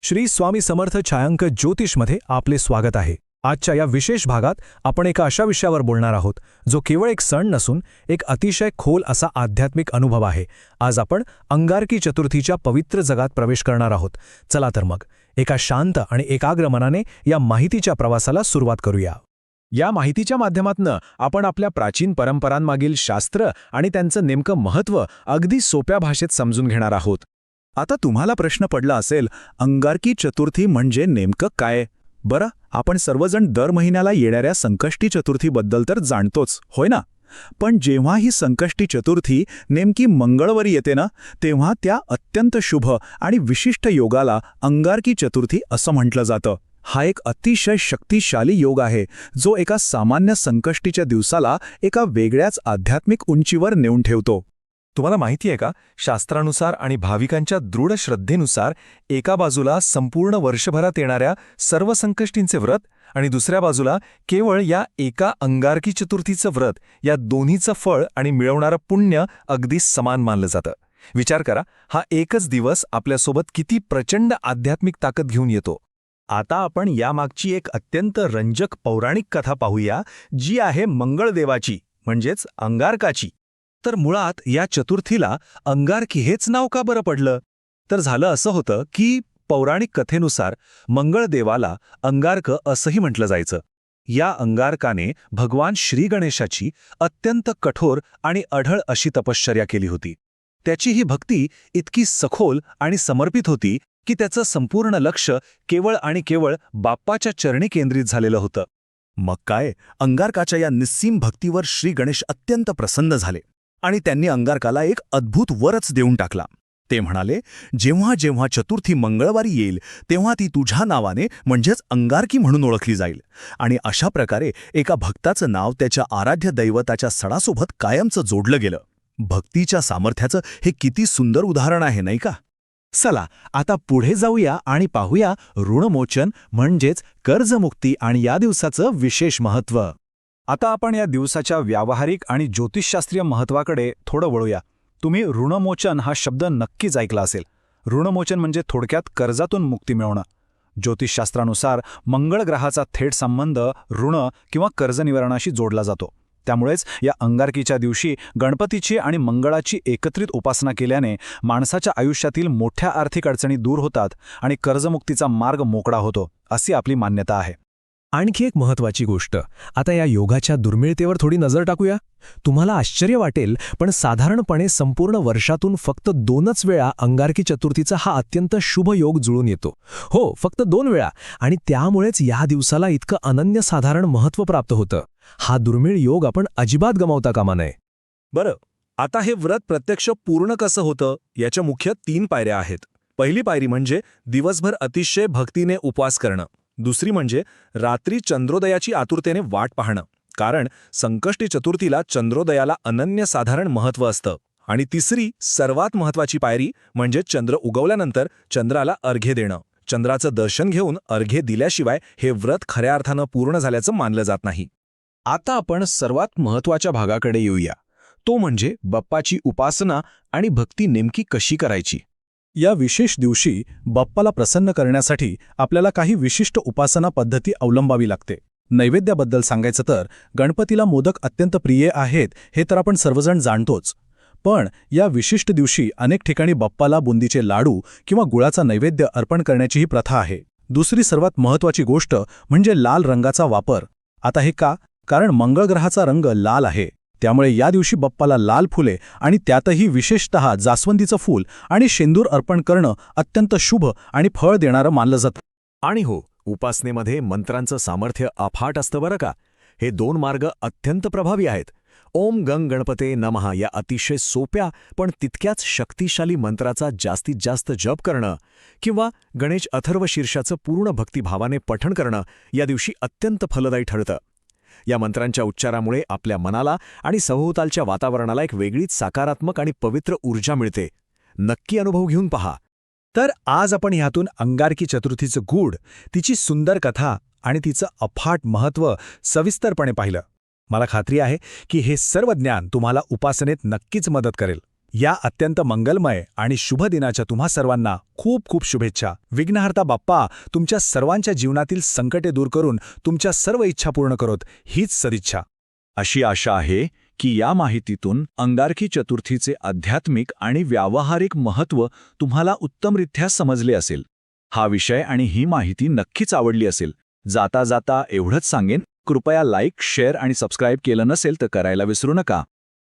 श्री स्वामी समर्थ छायांकित ज्योतिषमध्ये आपले स्वागत आहे। आजच्या या विशेष भागात आपण एका अशा विषयावर बोलणार आहोत जो केवळ एक सण नसून एक अतिशय खोल असा आध्यात्मिक अनुभव आहे। आज आपण अंगारकी चतुर्थीच्या पवित्र जगात प्रवेश करणार आहोत। चला तर मग एका शांत आणि एकाग्र मनाने या माहितीच्या प्रवासाला सुरुवात करूया। या माहितीच्या माध्यमातून आपण आपल्या प्राचीन परंपरांमागील शास्त्र आणि त्यांचं नेमकं महत्त्व अगदी सोप्या भाषेत समजून घेणार आहोत। आता तुम्हाला प्रश्न पडला असेल, अंगारकी चतुर्थी म्हणजे नेमकं काय? बरं, आपण सर्वजण दर महिन्याला येणाऱ्या संकष्टी चतुर्थीबद्दल तर जाणतोच, होय ना? पण जेव्हा ही संकष्टी चतुर्थी नेमकी मंगळवारी येते ना, तेव्हा त्या अत्यंत शुभ आणि विशिष्ट योगाला अंगारकी चतुर्थी असं म्हटलं जातं। हा एक अतिशय शक्तिशाली योग आहे जो एका सामान्य संकष्टीच्या दिवसाला एका वेगळ्याच आध्यात्मिक उंचीवर नेऊन ठेवतो। तुम्हाला माहिती आहे का, शास्त्रानुसार आणि भाविकांच्या दृढ श्रद्धेनुसार एका बाजूला संपूर्ण वर्षभरात येणाऱ्या सर्व संकष्टींचे व्रत आणि दुसऱ्या बाजूला केवळ या एका अंगारकी चतुर्थीचं व्रत, या दोन्हीचं फळ आणि मिळवणारं पुण्य अगदी समान मानलं जातं। विचार करा, हा एकच दिवस आपल्यासोबत किती प्रचंड आध्यात्मिक ताकद घेऊन येतो। आता आपण यामागची एक अत्यंत रंजक पौराणिक कथा पाहूया, जी आहे मंगळदेवाची म्हणजेच अंगारकाची। तर मुळात या चतुर्थीला अंगारकी हेच नाव का बरं पडलं? तर झालं असं होतं की पौराणिक कथेनुसार मंगळदेवाला अंगारक असंही म्हटलं जायचं। या अंगारकाने भगवान श्री गणेशाची अत्यंत कठोर आणि अढळ अशी तपश्चर्या केली होती। त्याची ही भक्ती इतकी सखोल आणि समर्पित होती की त्याचं संपूर्ण लक्ष केवळ आणि केवळ बाप्पाच्या चरणी केंद्रित झालेलं होतं। मग काय, अंगारकाच्या या निस्सीम भक्तीवर श्री गणेश अत्यंत प्रसन्न झाले आणि त्यांनी अंगारकाला एक अद्भुत वरच देऊन टाकला। ते म्हणाले, जेव्हा जेव्हा चतुर्थी मंगळवारी येईल तेव्हा ती तुझ्या नावाने म्हणजेच अंगारकी म्हणून ओळखली जाईल। आणि अशा प्रकारे एका भक्ताचं नाव त्याच्या आराध्य दैवताच्या सणासोबत कायमचं जोडलं गेलं। भक्तीच्या सामर्थ्याचं हे किती सुंदर उदाहरण आहे, नाही का? चला आता पुढे जाऊया आणि पाहूया ऋणमोचन म्हणजेच कर्जमुक्ती आणि या दिवसाचं विशेष महत्त्व। आता आपण या दिवसाच्या व्यावहारिक आणि ज्योतिषशास्त्रीय महत्त्वाकडे थोडं वळूया। तुम्ही ऋणमोचन हा शब्द नक्कीच ऐकला असेल। ऋणमोचन म्हणजे थोडक्यात कर्जातून मुक्ती मिळवणं। ज्योतिषशास्त्रानुसार मंगळ ग्रहाचा थेट संबंध ऋण किंवा कर्ज निवारणाशी जोडला जातो। त्यामुळेच या अंगारकीच्या दिवशी गणपतीची आणि मंगळाची एकत्रित उपासना केल्याने माणसाच्या आयुष्यातील मोठ्या आर्थिक अडचणी दूर होतात आणि कर्जमुक्तीचा मार्ग मोकळा होतो, अशी आपली मान्यता आहे। आणखी एक महत्त्वाची गोष्ट, आता या योगाच्या दुर्मिळतेवर थोडी नजर टाकूया। तुम्हाला आश्चर्य वाटेल, पण साधारणपणे संपूर्ण वर्षातून फक्त 2च वेळा अंगारकी चतुर्थीचा हा अत्यंत शुभ योग जुळून येतो। हो, फक्त 2 वेळा, आणि त्यामुळेच या दिवसाला इतकं अनन्यसाधारण महत्त्व प्राप्त होतं। हा दुर्मिळ योग आपण अजिबात गमावता कामा नये। बरं, आता हे व्रत प्रत्यक्ष पूर्ण कसं होतं याच्या मुख्य 3 पायऱ्या आहेत। पहिली पायरी म्हणजे दिवसभर अतिशय भक्तीने उपवास करणं। दुसरी म्हणजे रात्री चंद्रोदयाची आतुरतेने वाट पाहणं, कारण संकष्टी चतुर्थीला चंद्रोदयाला अनन्यसाधारण महत्त्व असतं। आणि तिसरी सर्वात महत्त्वाची पायरी म्हणजे चंद्र उगवल्यानंतर चंद्राला अर्घ्य देणं। चंद्राचं दर्शन घेऊन अर्घ्य दिल्याशिवाय हे व्रत खऱ्या अर्थानं पूर्ण झाल्याचं मानलं जात नाही। आता आपण सर्वात महत्त्वाच्या भागाकडे येऊया, तो म्हणजे बाप्पाची उपासना आणि भक्ती नेमकी कशी करायची। या विशेष दिवशी बाप्पाला प्रसन्न करण्यासाठी आपल्याला काही विशिष्ट उपासना पद्धती अवलंबावी लागते। नैवेद्याबद्दल सांगायचं तर गणपतीला मोदक अत्यंत प्रिय आहेत, हे तर आपण सर्वजण जाणतोच। पण या विशिष्ट दिवशी अनेक ठिकाणी बाप्पाला बुंदीचे लाडू किंवा गुळाचा नैवेद्य अर्पण करण्याचीही प्रथा आहे। दुसरी सर्वात महत्त्वाची गोष्ट म्हणजे लाल रंगाचा वापर। आता हे का? कारण मंगळ ग्रहाचा रंग लाल आहे, त्यामुळे या दिवशी बाप्पाला लाल फुले आणि त्यातही विशेषतः जास्वंदीचं फूल आणि शेंदूर अर्पण करणं अत्यंत शुभ आणि फळ देणारं मानलं जातं। आणि हो, उपासनेमध्ये मंत्रांचं सामर्थ्य अफाट असतं बरं का। हे 2 मार्ग अत्यंत प्रभावी आहेत। ओम गंग गणपते नमः या अतिशय सोप्या पण तितक्याच शक्तिशाली मंत्राचा जास्तीत जास्त जप करणं किंवा गणेश अथर्व शीर्षाचं पूर्ण भक्तिभावाने पठण करणं या दिवशी अत्यंत फलदायी ठरतं। या मंत्रांच्या उच्चारामुळे आपल्या मनाला आणि सभोवतालच्या वातावरणाला एक वेगळीच सकारात्मक आणि पवित्र ऊर्जा मिळते। नक्की अनुभव घेऊन पहा। तर आज आपण ह्यातून अंगारकी चतुर्थीचं गूढ, तिची सुंदर कथा आणि तिचं अफाट महत्त्व सविस्तरपणे पाहिलं। मला खात्री आहे की हे सर्व ज्ञान तुम्हाला उपासनेत नक्कीच मदत करेल। या अत्यंत मंगलमय आणि शुभ दिनाच्या तुम्हा सर्वांना खूप खूप शुभेच्छा. विघ्नहर्ता बाप्पा तुमच्या सर्वांच्या जीवनातील संकटे दूर करून तुमच्या सर्व इच्छा पूर्ण करोत, हीच सदिच्छा. अशी आशा आहे की या माहितीतून अंगारकी चतुर्थीचे आध्यात्मिक आणि व्यावहारिक महत्त्व तुम्हाला उत्तमरित्या समजले असेल. हा विषय आणि ही माहिती नक्कीच आवडली असेल. जाता जाता एवढंच सांगेन, कृपया लाईक, शेअर आणि सबस्क्राईब केलं नसेल तर करायला विसरू नका.